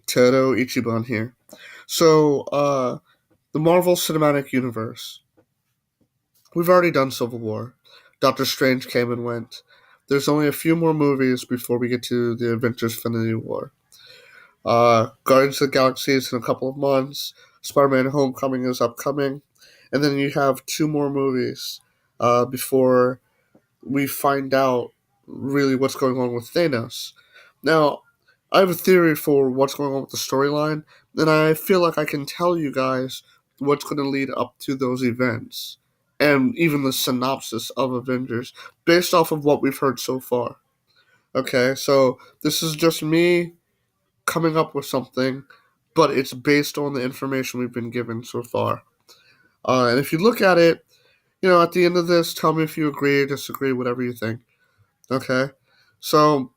Teru Ichiban here. So, the Marvel Cinematic Universe. We've already done Civil War. Doctor Strange came and went. There's only a few more movies before we get to the Avengers Infinity War. Guardians of the Galaxy is in a couple of months. Spider-Man Homecoming is upcoming. And then you have two more movies before we find out really what's going on with Thanos. Now, I have a theory for what's going on with the storyline, and I feel like I can tell you guys what's going to lead up to those events, and even the synopsis of Avengers, based off of what we've heard so far. Okay, so this is just me coming up with something, but it's based on the information we've been given so far. And if you look at it, at the end of this, tell me if you agree or disagree, whatever you think. Okay, so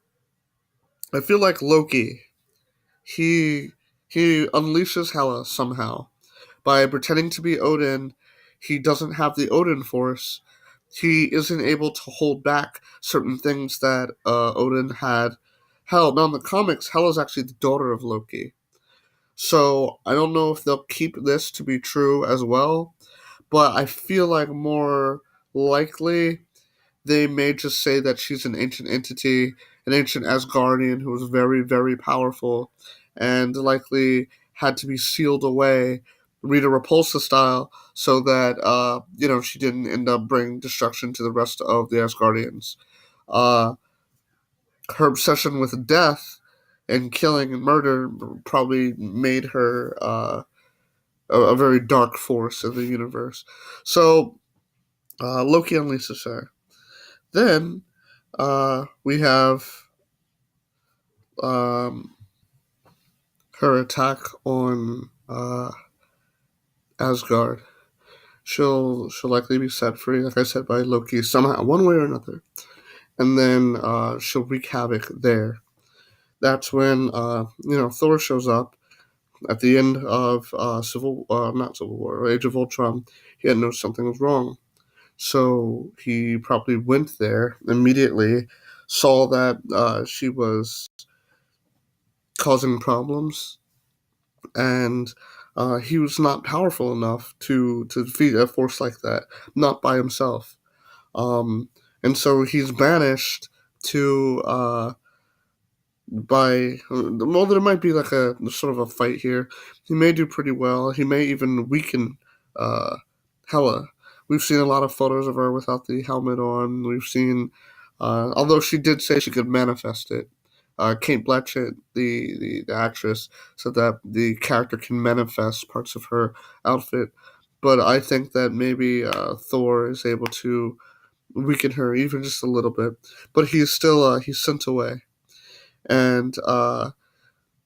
I feel like Loki, he he unleashes Hela somehow by pretending to be Odin. He doesn't have the Odin force. He isn't able to hold back certain things that Odin had held. Now in the comics, Hela's actually the daughter of Loki. So I don't know if they'll keep this to be true as well, but I feel like more likely they may just say that she's an ancient entity, an ancient Asgardian who was very, very powerful and likely had to be sealed away, Rita Repulsa style, so that, she didn't end up bringing destruction to the rest of the Asgardians. Uh, Her obsession with death and killing and murder probably made her a very dark force in the universe. So, Loki unleashes her. Then we have um, her attack on Asgard. She'll likely be set free, like I said, by Loki somehow, one way or another, and then she'll wreak havoc there. That's when Thor shows up at the end of not Civil War, Age of Ultron. He had noticed something was wrong, so he probably went there immediately, saw that she was causing problems, and he was not powerful enough to defeat a force like that, not by himself. Um, and so he's banished to by well, there might be like a sort of a fight here. He may do pretty well. He may even weaken uh, Hela. We've seen a lot of photos of her without the helmet on. We've seen, although she did say she could manifest it. Kate Blanchett, the actress, said that the character can manifest parts of her outfit. But I think that maybe Thor is able to weaken her even just a little bit. But he's sent away, and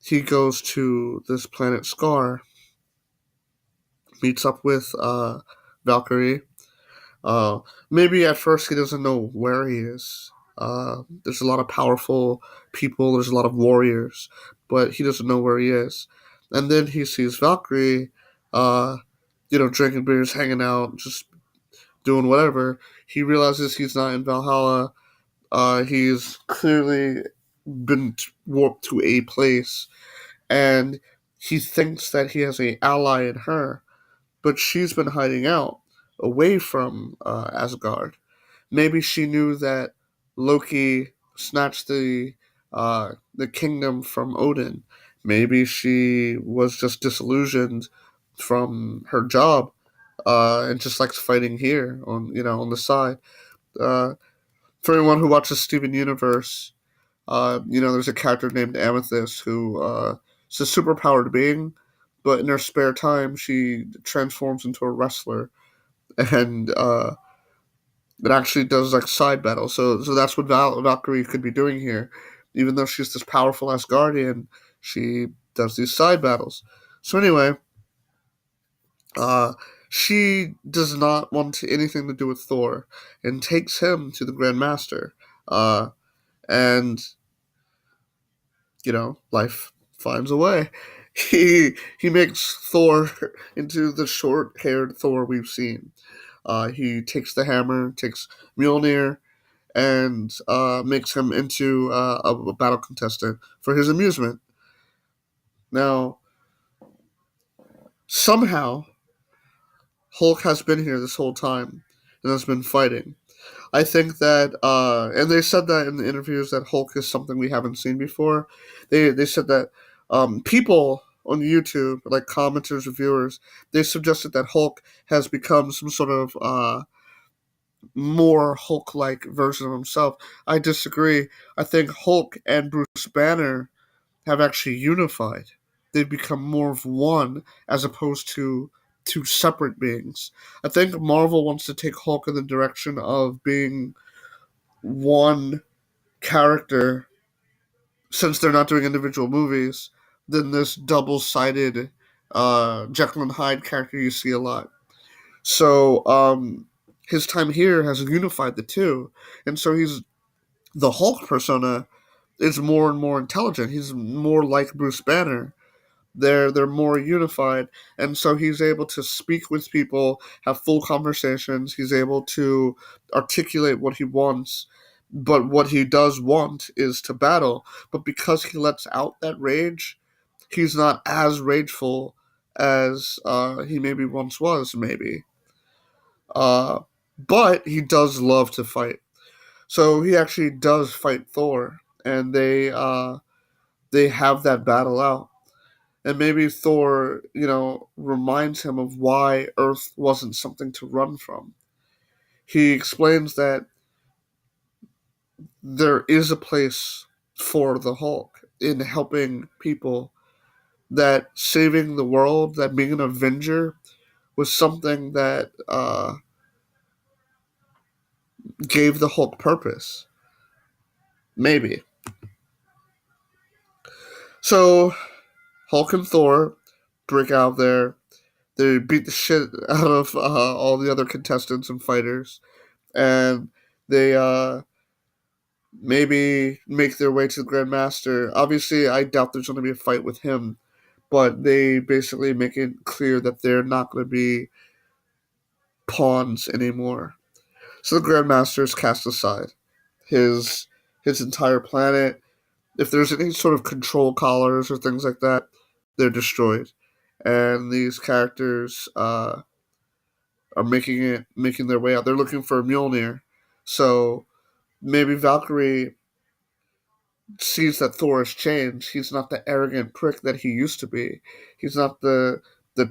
he goes to this planet Sakaar, meets up with Valkyrie. Uh, Maybe at first he doesn't know where he is. There's a lot of powerful people, there's a lot of warriors, but he doesn't know where he is. And then he sees Valkyrie, uh, drinking beers, hanging out, just doing whatever. He realizes he's not in Valhalla. He's clearly been warped to a place, and he thinks that he has an ally in her, but she's been hiding out away from Asgard. Maybe she knew that Loki snatched the kingdom from Odin. Maybe she was just disillusioned from her job and just likes fighting here on the side. Uh, for anyone who watches Steven Universe, there's a character named Amethyst who is a superpowered being, but in her spare time she transforms into a wrestler, and it actually does like side battles. So that's what Valkyrie could be doing here. Even though she's this powerful Asgardian, she does these side battles. So anyway, uh, she does not want anything to do with Thor and takes him to the Grand Master. And life finds a way. He makes Thor into the short-haired Thor we've seen. He takes the hammer, takes Mjolnir, and makes him into a battle contestant for his amusement. Now, somehow, Hulk has been here this whole time and has been fighting. I think that, and they said that in the interviews that Hulk is something we haven't seen before. They said that people on YouTube, like commenters, reviewers, they suggested that Hulk has become some sort of more Hulk-like version of himself. I disagree. I think Hulk and Bruce Banner have actually unified. They've become more of one as opposed to two separate beings. I think Marvel wants to take Hulk in the direction of being one character, since they're not doing individual movies, than this double-sided Jekyll and Hyde character you see a lot. So his time here has unified the two, and so he's the Hulk persona is more and more intelligent. He's more like Bruce Banner. They're more unified, and so he's able to speak with people, have full conversations. He's able to articulate what he wants, but what he does want is to battle. But because he lets out that rage, he's not as rageful as he maybe once was. Maybe, uh, but he does love to fight. So he actually does fight Thor, and they have that battle out. And maybe Thor, reminds him of why Earth wasn't something to run from. He explains that there is a place for the Hulk in helping people, that saving the world, that being an Avenger was something that gave the Hulk purpose. Maybe. So, Hulk and Thor break out there. They beat the shit out of all the other contestants and fighters. And they maybe make their way to the Grandmaster. Obviously, I doubt there's going to be a fight with him, but they basically make it clear that they're not going to be pawns anymore. So the Grandmaster is cast aside. His entire planet, if there's any sort of control collars or things like that, they're destroyed. And these characters are making their way out. They're looking for Mjolnir. So maybe Valkyrie sees that Thor has changed. He's not the arrogant prick that he used to be. He's not the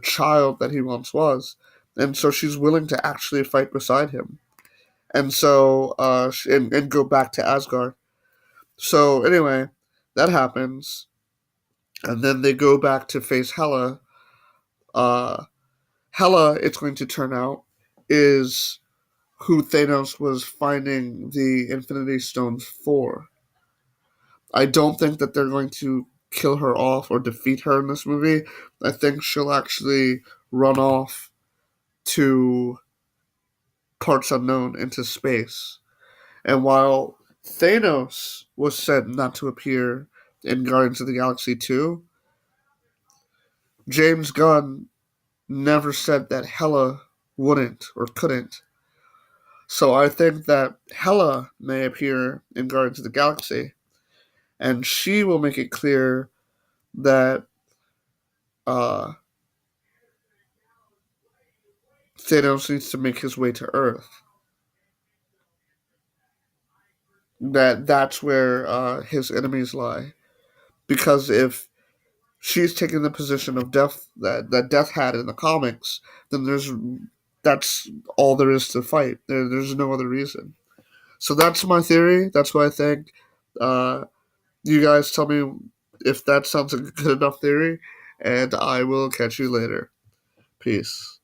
child that he once was. And so she's willing to actually fight beside him. And so and go back to Asgard. So anyway, that happens. And then they go back to face Hela. Hela, it's going to turn out, is who Thanos was finding the Infinity Stones for. I don't think that they're going to kill her off or defeat her in this movie. I think she'll actually run off to parts unknown into space. And while Thanos was said not to appear in Guardians of the Galaxy 2, James Gunn never said that Hela wouldn't or couldn't. So I think that Hela may appear in Guardians of the Galaxy, and she will make it clear that uh, Thanos needs to make his way to Earth. That's where his enemies lie. Because if she's taking the position of Death that Death had in the comics, then that's all there is to fight. There's no other reason. So that's my theory. That's what I think. Uh, you guys tell me if that sounds like a good enough theory, and I will catch you later. Peace.